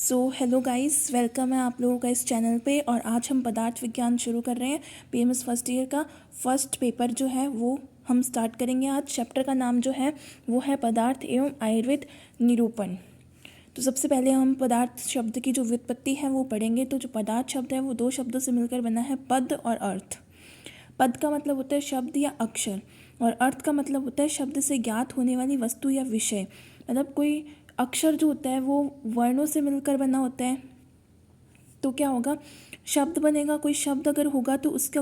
So hello guys, welcome है आप लोगों का इस चैनल पे। और आज हम पदार्थ विज्ञान शुरू कर रहे हैं। पीएमएस फर्स्ट ईयर का फर्स्ट पेपर जो है वो हम स्टार्ट करेंगे आज। चैप्टर का नाम जो है वो है पदार्थ एवं आयुर्वेद निरूपण। तो सबसे पहले हम पदार्थ शब्द की जो व्युत्पत्ति है वो पढ़ेंगे। तो जो पदार्थ शब्द है वो दो शब्दों से मिलकर बना है, पद और अर्थ। पद का मतलब होता है शब्द या अक्षर, और अर्थ का मतलब होता है शब्द से ज्ञात होने वाली वस्तु या विषय। मतलब कोई अक्षर जो होता है वो वर्णों से मिलकर बना होता है, तो क्या होगा, शब्द बनेगा। कोई शब्द अगर होगा तो उसकी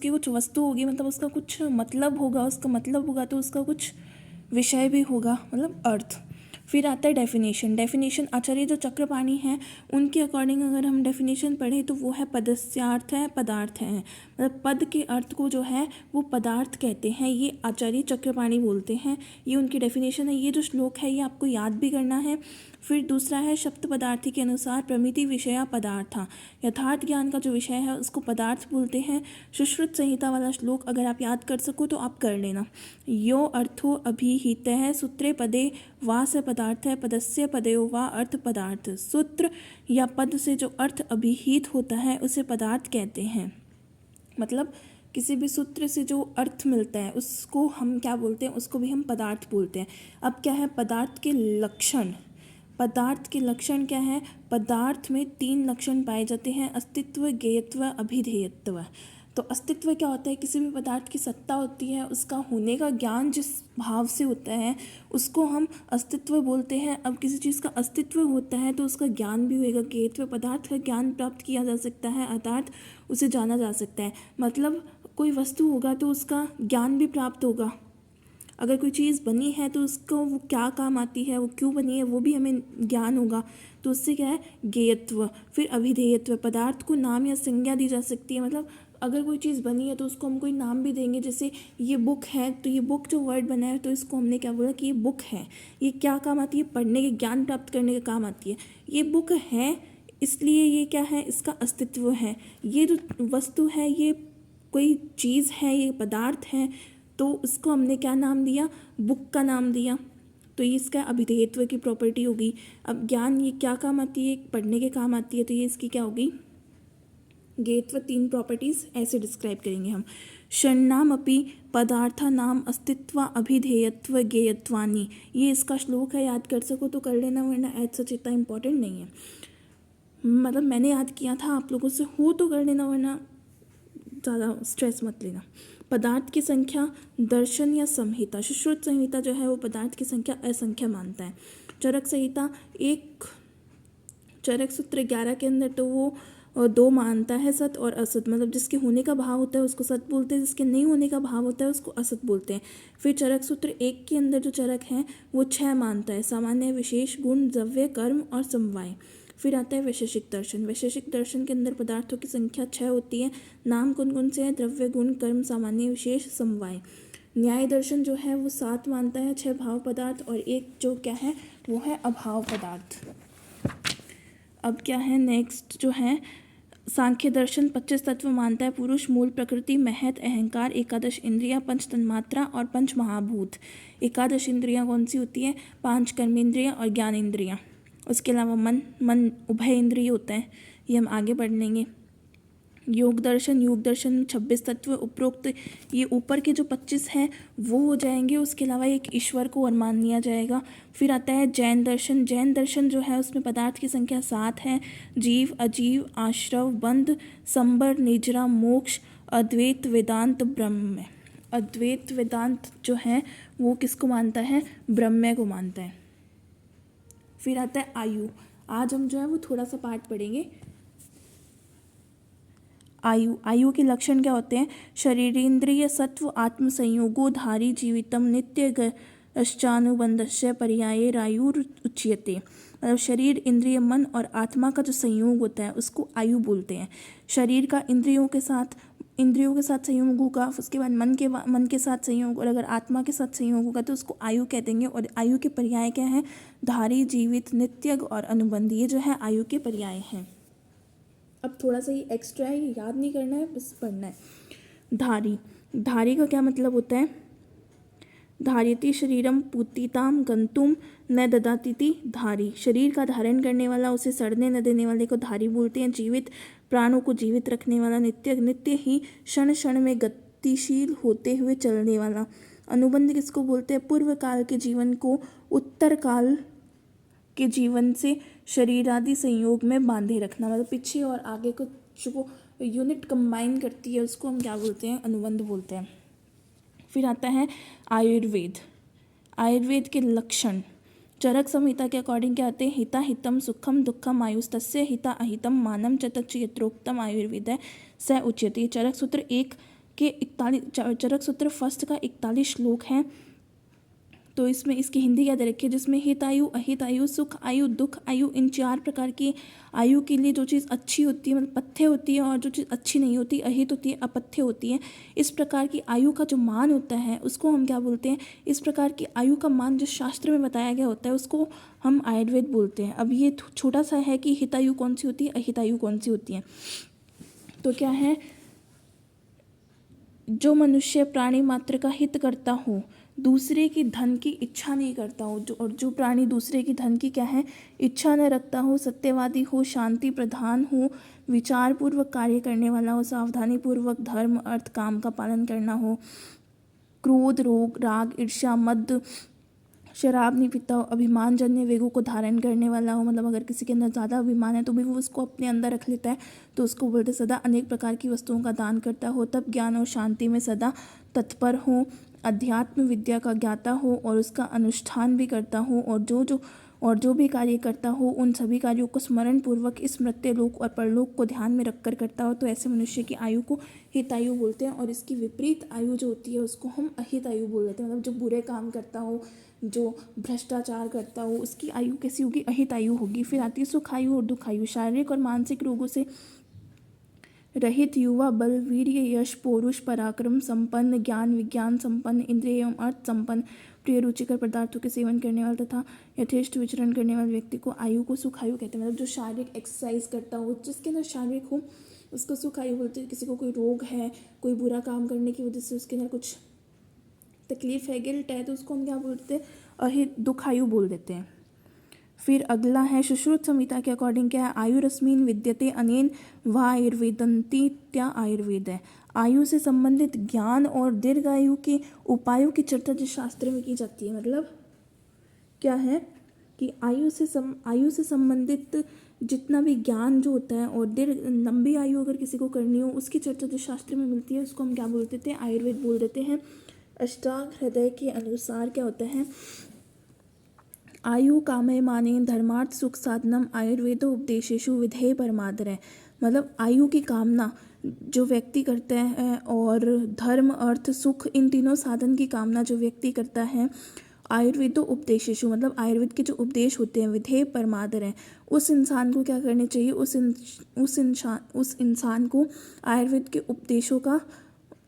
कुछ वस्तु होगी, मतलब उसका कुछ मतलब होगा, उसका मतलब होगा तो उसका कुछ विषय भी होगा, मतलब अर्थ। फिर आता है डेफिनेशन। डेफिनेशन आचार्य जो चक्रपाणी हैं उनके अकॉर्डिंग अगर हम डेफिनेशन पढ़ें तो वो है पदस्यार्थ है पदार्थ है। मतलब पद के अर्थ को जो है वो पदार्थ कहते हैं, ये आचार्य चक्रपाणी बोलते हैं। ये उनकी डेफिनेशन है। ये जो श्लोक है ये आपको याद भी करना है। फिर दूसरा है शब्द पदार्थी के अनुसार प्रमिति विषया पदार्था। यथार्थ ज्ञान का जो विषय है उसको पदार्थ बोलते हैं। सुश्रुत संहिता वाला श्लोक अगर आप याद कर सको तो आप कर लेना। यो अर्थो अभिहित है सूत्रे पदे वा स पदार्थ है पदस्य पदयो वा अर्थ पदार्थ। सूत्र या पद से जो अर्थ अभिहित होता है उसे पदार्थ कहते हैं। मतलब किसी भी सूत्र से जो अर्थ मिलता है उसको हम क्या बोलते हैं, उसको भी हम पदार्थ बोलते हैं। अब क्या है पदार्थ के लक्षण। पदार्थ के लक्षण क्या है, पदार्थ में 3 लक्षण पाए जाते हैं, अस्तित्व, ज्ञेयत्व, अभिधेयत्व। तो अस्तित्व क्या होता है, किसी भी पदार्थ की सत्ता होती है, उसका होने का ज्ञान जिस भाव से होता है उसको हम अस्तित्व बोलते हैं। अब किसी चीज़ का अस्तित्व होता है तो उसका ज्ञान भी होएगा। ज्ञेयत्व, पदार्थ का ज्ञान प्राप्त किया जा सकता है अर्थात उसे जाना जा सकता है। मतलब कोई वस्तु होगा तो उसका ज्ञान भी प्राप्त होगा। अगर कोई चीज़ बनी है तो उसको वो क्या काम आती है, वो क्यों बनी है, वो भी हमें ज्ञान होगा। तो उससे क्या है, ज्ञेयत्व। फिर अभिधेयत्व, पदार्थ को नाम या संज्ञा दी जा सकती है। मतलब अगर कोई चीज़ बनी है तो उसको हम कोई नाम भी देंगे। जैसे ये बुक है तो ये बुक जो वर्ड बना है तो इसको हमने क्या बोला कि ये बुक है। ये क्या काम आती है, पढ़ने के, ज्ञान प्राप्त करने के काम आती है। ये बुक है इसलिए ये क्या है, इसका अस्तित्व है। ये जो वस्तु है ये कोई चीज़ है, ये पदार्थ है, तो उसको हमने क्या नाम दिया, बुक का नाम दिया। तो ये इसका अभिधेयत्व की प्रॉपर्टी होगी। अब ज्ञान ये क्या काम आती है, पढ़ने के काम आती है, तो ये इसकी क्या होगी, ज्ञेयत्व। 3 प्रॉपर्टीज ऐसे डिस्क्राइब करेंगे हम। षण्णामपि पदार्था नाम अस्तित्व अभिधेयत्व ज्ञेयत्वानि। ये इसका श्लोक है, याद कर सको तो कर लेना, वरना एज सच इतना इंपॉर्टेंट नहीं है। मतलब मैंने याद किया था, आप लोगों से हो तो कर लेना, वरना ज़्यादा स्ट्रेस मत लेना। पदार्थ की संख्या दर्शन या संहिता। सुश्रुत संहिता जो है वो पदार्थ की संख्या असंख्य मानता है। चरक संहिता एक चरक सूत्र 11 के अंदर तो वो 2 मानता है, सत और असत। मतलब जिसके होने का भाव होता है उसको सत बोलते हैं, जिसके नहीं होने का भाव होता है उसको असत बोलते हैं। फिर चरक सूत्र 1 के अंदर जो चरक है वो 6 मानता है, सामान्य, विशेष, गुण, द्रव्य, कर्म और समवाय। फिर आता है वैशेषिक दर्शन। वैशेषिक दर्शन के अंदर पदार्थों की संख्या 6 होती है। नाम कौन कौन से हैं, द्रव्य, गुण, कर्म, सामान्य, विशेष, समवाय। न्याय दर्शन जो है वो 7 मानता है, 6 भाव पदार्थ और एक जो क्या है वो है अभाव पदार्थ। अब क्या है नेक्स्ट जो है सांख्य दर्शन 25 तत्व मानता है, पुरुष, मूल, प्रकृति, महत, अहंकार, एकादश इंद्रियां, पंच तन्मात्रा और पंच महाभूत। एकादश इंद्रियां कौन सी होती है, 5 कर्मेंद्रियां और ज्ञान इंद्रियां। उसके अलावा मन उभय इंद्रिय होता है, ये हम आगे पढ़ लेंगे। योग दर्शन में 26 तत्व उपरोक्त, ये ऊपर के जो 25 हैं वो हो जाएंगे। उसके अलावा एक ईश्वर को और मान लिया जाएगा। फिर आता है जैन दर्शन जो है उसमें पदार्थ की संख्या 7 है। जीव, अजीव, आश्रव, बंध, संबर, निजरा, मोक्ष, अद्वैत, वेदांत, ब्रह्म। अद्वैत वेदांत जो है वो किसको मानता है, ब्रह्म को मानता है। फिर आता है आयु। आज हम जो है वो थोड़ा सा पार्ट पढ़ेंगे। आयु के लक्षण क्या होते हैं, शरीरेन्द्रिय सत्व आत्म संयोगो धारी जीवितम नित्य गश्चानुबंधस्य पर्यायरायुर उच्यते। मतलब शरीर, इंद्रिय, मन और आत्मा का जो संयोग होता है उसको आयु बोलते हैं। शरीर का इंद्रियों के साथ संयोग होगा, उसके बाद मन के साथ संयोग, और अगर आत्मा के साथ संयोग होगा तो उसको आयु कह देंगे। और आयु के पर्याय क्या हैं, धारी, जीवित, नित्य और अनुबंध। ये जो है आयु के पर्याय हैं। अब थोड़ा सा ये एक्स्ट्रा है, ये याद नहीं करना है, बस पढ़ना है। धारी का क्या मतलब होता है, धार्यति शरीरम पूतिताम गंतुम न ददातिति धारी। शरीर का धारण करने वाला, उसे सड़ने न देने वाले को धारी बोलते हैं। जीवित प्राणों को जीवित रखने वाला, नित्य नित्य ही क्षण क्षण में गतिशील होते हुए चलने वाला। अनुबंध किसको बोलते हैं? पूर्व काल के जीवन को उत्तर काल के जीवन से शरीर आदि संयोग में बांधे रखना, मतलब पीछे और आगे को जो यूनिट कंबाइन करती है उसको हम क्या बोलते हैं? अनुबंध बोलते हैं। फिर आता है आयुर्वेद। आयुर्वेद के लक्षण चरक संहिता के अकॉर्डिंग क्या आते हैं? हिता हितम सुखम दुखम आयुस्तस्य हिता अहितम मानम चतच यत्रोक्तम आयुर्वेद स उच्यते। चरक सूत्र 1 के 41, चरक सूत्र फर्स्ट का 41 श्लोक है। तो इसमें इसकी हिंदी क्या दे रखी है? जिसमें हित आयु, अहित आयु, सुख आयु, दुख आयु, इन 4 प्रकार की आयु के लिए जो चीज़ अच्छी होती है मतलब पथ्य होती है, और जो चीज़ अच्छी नहीं होती अहित होती है, अपथ्य होती है। इस प्रकार की आयु का जो मान होता है उसको हम क्या बोलते हैं? इस प्रकार की आयु का मान जो शास्त्र में बताया गया होता है उसको हम आयुर्वेद बोलते हैं। अब ये छोटा सा है कि हित आयु कौन सी होती है, अहित आयु कौन सी होती है। तो क्या है? जो मनुष्य प्राणी मात्र का हित करता हो, दूसरे की धन की इच्छा नहीं करता हो, जो प्राणी दूसरे की धन की क्या है? इच्छा न रखता हो, सत्यवादी हो, शांति प्रधान हो, विचार पूर्वक कार्य करने वाला हो, सावधानी पूर्वक धर्म अर्थ काम का पालन करना हो, क्रोध रोग राग ईर्ष्या मद शराब नहीं पीता हो, अभिमानजन्य वेगों को धारण करने वाला हो, मतलब अगर किसी के अंदर ज़्यादा अभिमान है तो भी वो उसको अपने अंदर रख लेता है, तो उसको बोलते सदा अनेक प्रकार की वस्तुओं का दान करता हो, तब ज्ञान और शांति में सदा तत्पर हो, अध्यात्म विद्या का ज्ञाता हो और उसका अनुष्ठान भी करता हो, और जो भी कार्य करता हो उन सभी कार्यों को स्मरण पूर्वक इस मृत्युलोक और परलोक को ध्यान में रखकर करता हो, तो ऐसे मनुष्य की आयु को हितायु बोलते हैं। और इसकी विपरीत आयु जो होती है उसको हम अहित आयु बोल देते हैं, मतलब जो बुरे काम करता हो, जो भ्रष्टाचार करता हो, उसकी आयु कैसी होगी? अहित आयु होगी। फिर आती है सुख आयु और दुख आयु। शारीरिक और मानसिक रोगों से रहित युवा बल वीर्य यश पौरुष पराक्रम संपन्न, ज्ञान विज्ञान संपन्न, इंद्रिय एवं अर्थ संपन्न, प्रिय रुचिकर पदार्थों के सेवन करने वाला तथा यथेष्ट विचरण करने वाले व्यक्ति को आयु को सुख आयु कहते हैं। मतलब जो शारीरिक एक्सरसाइज करता हो, जिसके अंदर शारीरिक हो उसको सुख आयु बोलते हैं। किसी को कोई रोग है, कोई बुरा काम करने की वजह से उसके अंदर कुछ तकलीफ है, गिल्ट है, तो उसको हम क्या बोलते हैं? अहित दुख आयु बोल देते हैं। फिर अगला है सुश्रुत संहिता के अकॉर्डिंग क्या है? आयुरस्मिन विद्यते अनेन व आयुर्वेदंती त्या आयुर्वेद है। आयु से संबंधित ज्ञान और दीर्घ आयु के उपायों की चर्चा जिस शास्त्र में की जाती है। मतलब क्या है कि आयु से संबंधित जितना भी ज्ञान जो होता है और दीर्घ लंबी आयु अगर किसी को करनी हो उसकी चर्चा जिस शास्त्र में मिलती है उसको हम क्या बोल देते हैं? आयुर्वेद बोल देते हैं। अष्टांग हृदय के अनुसार क्या होता है? आयु कामय माने धर्मार्थ सुख साधनम आयुर्वेदो उपदेशेषु विधेय परमादर। मतलब आयु की कामना जो व्यक्ति करता है और धर्म अर्थ सुख इन तीनों साधन की कामना जो व्यक्ति करता है, आयुर्वेदो उपदेशेषु मतलब आयुर्वेद के जो उपदेश होते हैं विधेय परमादर है, उस इंसान को क्या करने चाहिए? उस इंसान को आयुर्वेद के उपदेशों का